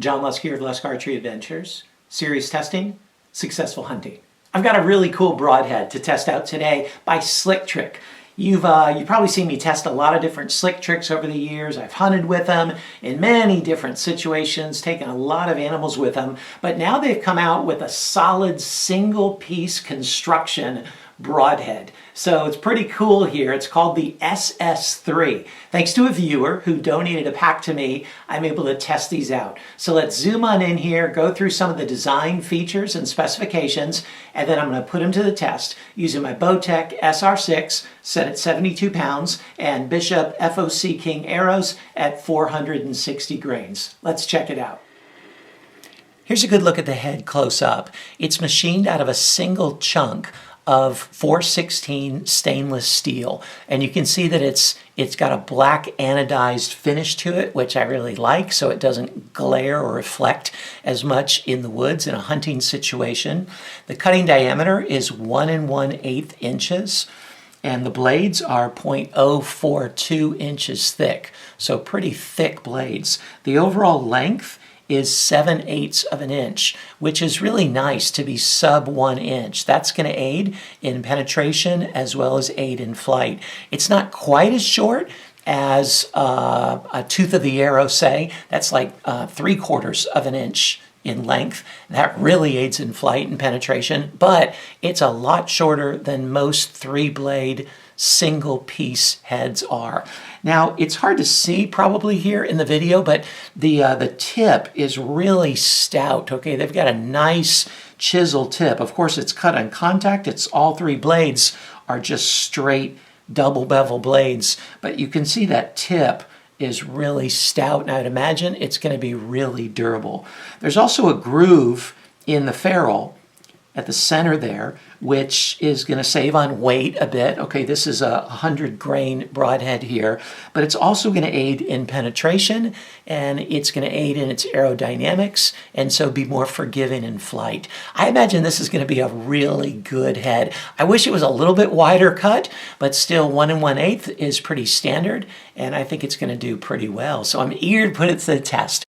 John Lusk here of Lusk Archery Adventures. Serious testing, successful hunting. I've got a really cool broadhead to test out today by Slick Trick. You've probably seen me test a lot of different slick tricks over the years. I've hunted with them in many different situations, taken a lot of animals with them, but now they've come out with a solid single piece construction broadhead. So it's pretty cool here. It's called the SS3. Thanks to a viewer who donated a pack to me, I'm able to test these out. So let's zoom on in here, go through some of the design features and specifications, and then I'm going to put them to the test using my Bowtech SR6 set at 72 pounds and Bishop FOC King Arrows at 460 grains. Let's check it out. Here's a good look at the head close up. It's machined out of a single chunk of 416 stainless steel, and you can see that it's got a black anodized finish to it, which I really like, so it doesn't glare or reflect as much in the woods in a hunting situation. The cutting diameter is 1 1/8 inches, and the blades are 0.042 inches thick, so pretty thick blades. The overall length is 7/8 of an inch, which is really nice to be sub 1 inch. That's going to aid in penetration as well as aid in flight. It's not quite as short as a tooth of the arrow, say. That's like 3/4 of an inch in length. That really aids in flight and penetration, but it's a lot shorter than most 3-blade single piece heads are. Now, it's hard to see probably here in the video, but the tip is really stout, okay? They've got a nice chisel tip. Of course, it's cut on contact. It's all 3 blades are just straight double bevel blades, but you can see that tip is really stout, and I'd imagine it's going to be really durable. There's also a groove in the ferrule at the center there, which is going to save on weight a bit. Okay, this is a 100-grain broadhead here, but it's also going to aid in penetration, and it's going to aid in its aerodynamics, and so be more forgiving in flight. I imagine this is going to be a really good head. I wish it was a little bit wider cut, but still 1 1/8 is pretty standard, and I think it's going to do pretty well. So I'm eager to put it to the test.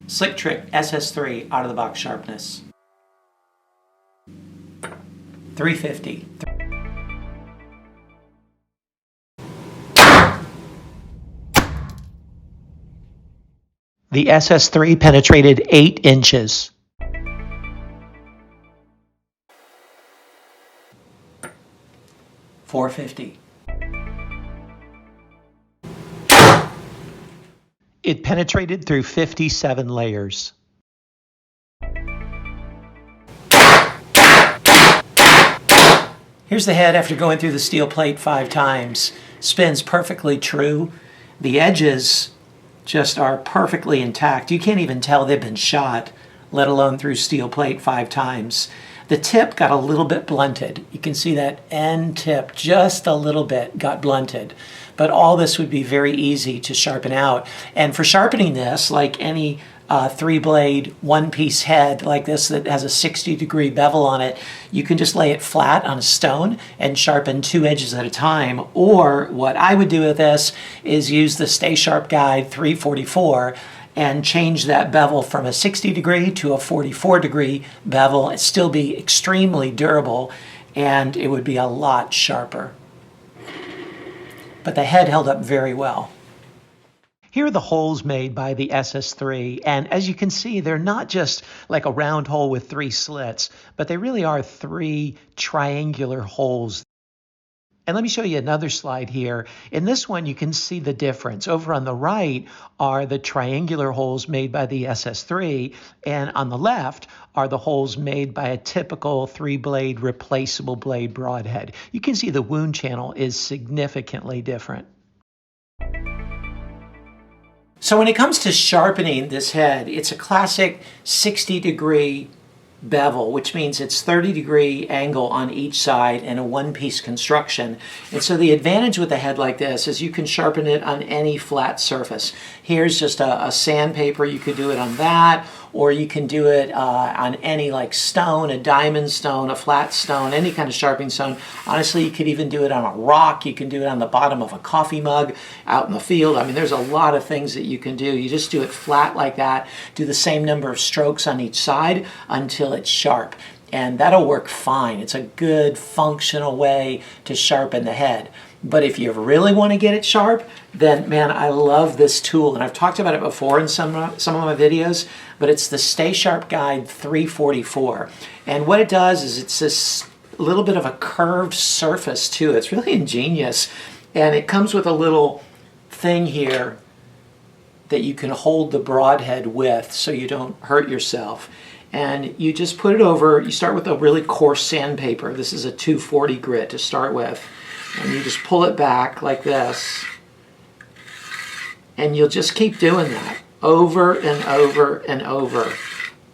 Slick Trick SS3 out of the box sharpness. 350. The SS3 penetrated 8 inches. .450. It penetrated through 57 layers. Here's the head after going through the steel plate 5 times. Spins perfectly true. The edges just are perfectly intact. You can't even tell they've been shot, let alone through steel plate 5 times. The tip got a little bit blunted. You can see that end tip just a little bit got blunted. But all this would be very easy to sharpen out. And for sharpening this, like any 3-blade, 1-piece head like this that has a 60-degree bevel on it, you can just lay it flat on a stone and sharpen 2 edges at a time. Or what I would do with this is use the Stay Sharp Guide 344 and change that bevel from a 60-degree to a 44-degree bevel. It'd still be extremely durable, and it would be a lot sharper. But the head held up very well. Here are the holes made by the SS3, and as you can see, they're not just like a round hole with 3 slits, but they really are 3 triangular holes. And let me show you another slide here. In this one, you can see the difference. Over on the right are the triangular holes made by the SS3, and on the left are the holes made by a typical 3-blade replaceable blade broadhead. You can see the wound channel is significantly different. So when it comes to sharpening this head, it's a classic 60-degree bevel, which means it's 30-degree angle on each side and a 1-piece construction. And so the advantage with a head like this is you can sharpen it on any flat surface. Here's just a sandpaper. You could do it on that, or you can do it on any like stone, a diamond stone, a flat stone, any kind of sharpening stone. Honestly, you could even do it on a rock. You can do it on the bottom of a coffee mug out in the field. I mean, there's a lot of things that you can do. You just do it flat like that, do the same number of strokes on each side until it's sharp. And that'll work fine. It's a good functional way to sharpen the head. But if you really want to get it sharp, then man, I love this tool. And I've talked about it before in some of my videos, but it's the Stay Sharp Guide 344. And what it does is it's this little bit of a curved surface too. It's really ingenious. And it comes with a little thing here that you can hold the broadhead with so you don't hurt yourself. And you just put it over, you start with a really coarse sandpaper. This is a 240 grit to start with. And you just pull it back like this. And you'll just keep doing that over and over and over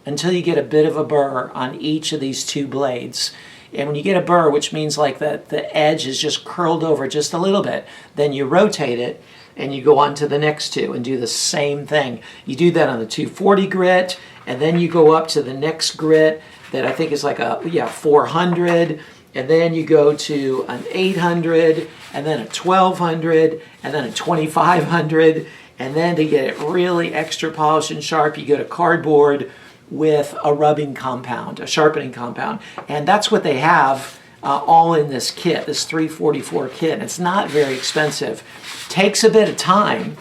until you get a bit of a burr on each of these two blades. And when you get a burr, which means like the edge is just curled over just a little bit, then you rotate it and you go on to the next two and do the same thing. You do that on the 240 grit, and then you go up to the next grit that I think is like a 400, and then you go to an 800, and then a 1200, and then a 2500, and then to get it really extra polished and sharp, you go to cardboard with a rubbing compound, a sharpening compound. And that's what they have all in this kit, this 344 kit. It's not very expensive. Takes a bit of time,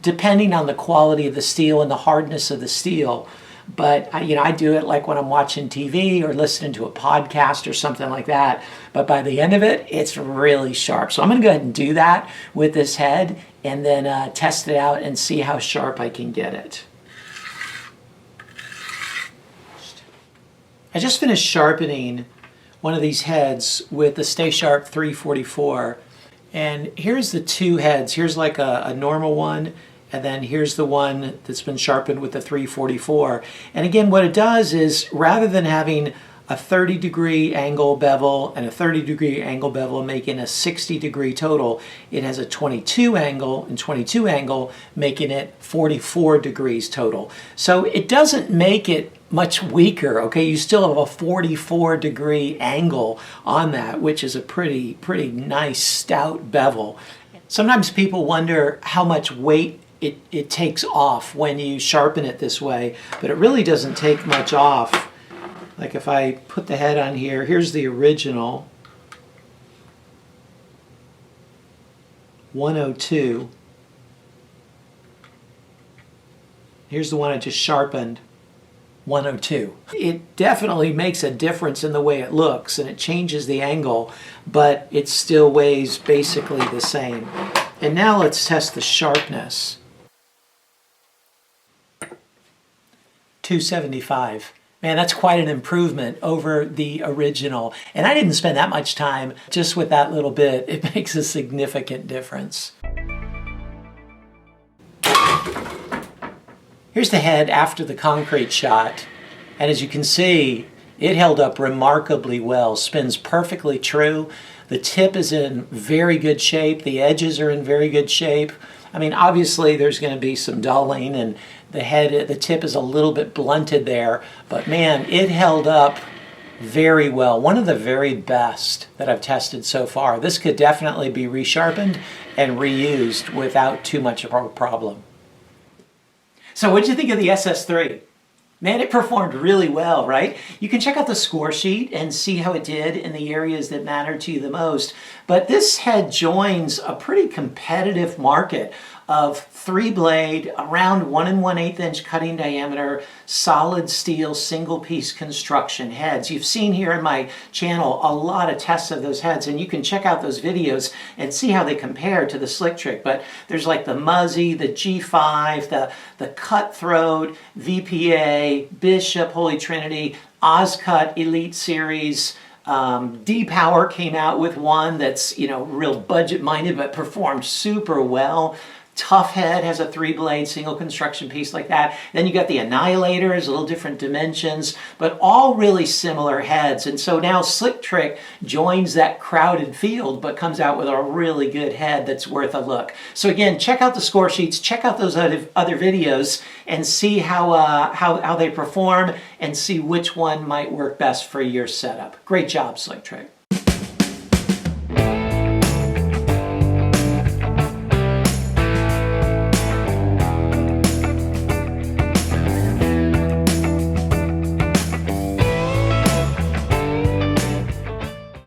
depending on the quality of the steel and the hardness of the steel. But I do it like when I'm watching TV or listening to a podcast or something like that. But by the end of it, it's really sharp. So I'm going to go ahead and do that with this head and then test it out and see how sharp I can get it. I just finished sharpening one of these heads with the Stay Sharp 344. And here's the two heads. Here's like a normal one, and then here's the one that's been sharpened with the 344. And again, what it does is rather than having a 30-degree angle bevel and a 30-degree angle bevel making a 60-degree total, it has a 22 angle and 22 angle making it 44 degrees total. So it doesn't make it much weaker, okay? You still have a 44-degree angle on that, which is a pretty nice stout bevel. Sometimes people wonder how much weight it takes off when you sharpen it this way, but it really doesn't take much off. Like if I put the head on here, here's the original 102. Here's the one I just sharpened, 102. It definitely makes a difference in the way it looks, and it changes the angle, but it still weighs basically the same. And now let's test the sharpness. 275. Man, that's quite an improvement over the original. And I didn't spend that much time. Just with that little bit, it makes a significant difference. Here's the head after the concrete shot. And as you can see, it held up remarkably well. Spins perfectly true. The tip is in very good shape. The edges are in very good shape. I mean, obviously there's going to be some dulling, and the tip is a little bit blunted there, but man, it held up very well. One of the very best that I've tested so far. This could definitely be resharpened and reused without too much of a problem. So what did you think of the SS3? Man, it performed really well, right? You can check out the score sheet and see how it did in the areas that matter to you the most. But this head joins a pretty competitive market of 3-blade, around 1 1/8 inch cutting diameter, solid steel, single-piece construction heads. You've seen here in my channel a lot of tests of those heads, and you can check out those videos and see how they compare to the Slick Trick. But there's like the Muzzy, the G5, the Cutthroat, VPA, Bishop, Holy Trinity, Ozcut Elite Series. D-Power came out with one that's, real budget-minded but performed super well. Tough Head has a 3-blade single construction piece like that. Then you got the Annihilators, a little different dimensions, but all really similar heads. And so now Slick Trick joins that crowded field, but comes out with a really good head that's worth a look. So again, check out the score sheets, check out those other videos, and see how they perform, and see which one might work best for your setup. Great job, Slick Trick.